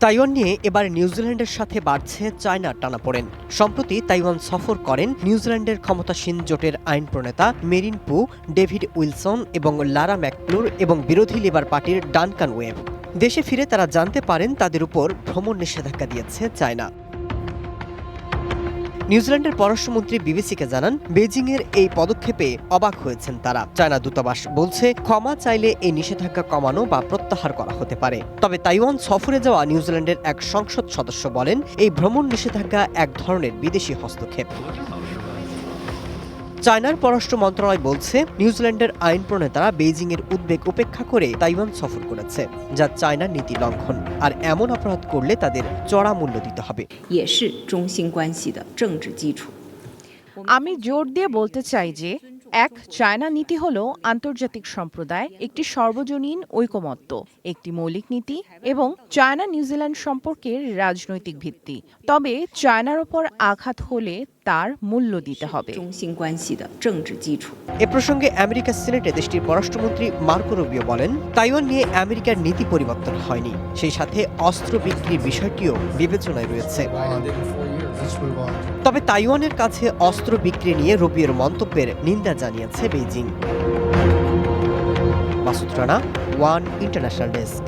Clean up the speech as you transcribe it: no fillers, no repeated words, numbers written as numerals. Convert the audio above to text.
Taiwan নিয়ে এবার নিউজিল্যান্ডের সাথে বাড়ছে চায়নার টানাপোড়েন। সম্প্রতি তাইওয়ান সফর করেন নিউজিল্যান্ডের ক্ষমতাসীন জোটের আইন প্রণেতা মেরিন পু, ডেভিড উইলসন এবং লারা ম্যাকক্লুর এবং বিরোধী লেবার পার্টির ডানকান ওয়েব। দেশে ফিরে তারা জানতে পারেন তাদের উপর ভ্রমণ নিষেধাজ্ঞা দিয়েছে চায়না। নিউজিল্যান্ডের পররাষ্ট্রমন্ত্রী বিবিসিকে জানান, বেজিংয়ের এই পদক্ষেপে অবাক হয়েছেন তারা। চায়না দূতাবাস বলছে, ক্ষমা চাইলে এই নিষেধাজ্ঞা কমানো বা প্রত্যাহার করা হতে পারে। তবে তাইওয়ান সফরে যাওয়া নিউজিল্যান্ডের এক সংসদ সদস্য বলেন, এই ভ্রমণ নিষেধাজ্ঞা এক ধরনের বিদেশি হস্তক্ষেপ। চায়নার পররাষ্ট্র মন্ত্রণালয় বলছে, নিউজিল্যান্ডের আইন প্রণেতারা বেইজিংয়ের উদ্বেগ উপেক্ষা করে তাইওয়ান সফর করেছে, যা চায়নার নীতি লঙ্ঘন। আর এমন অপরাধ করলে তাদের চড়া মূল্য দিতে হবে। আমি জোর দিয়ে বলতে চাই যে এক, চায়না নীতি হল আন্তর্জাতিক সম্প্রদায় একটি সর্বজনীন ঐকমত্য, একটি মৌলিক নীতি এবং চায়না নিউজিল্যান্ড সম্পর্কের রাজনৈতিক ভিত্তি। তবে চায়নার ওপর আঘাত হলে তার মূল্য দিতে হবে। এ প্রসঙ্গে আমেরিকার সিনেটে দেশটির পররাষ্ট্রমন্ত্রী মার্কো রুবিও বলেন, তাইওয়ান নিয়ে আমেরিকার নীতি পরিবর্তন হয়নি, সেই সাথে অস্ত্র বিক্রির বিষয়টিও বিবেচনায় রয়েছে। তবে তাইওয়ানের কাছে অস্ত্র বিক্রি নিয়ে রুবিওর মন্তব্যের নিন্দা জানিয়েছে Beijing. Masud Rana, one international desk.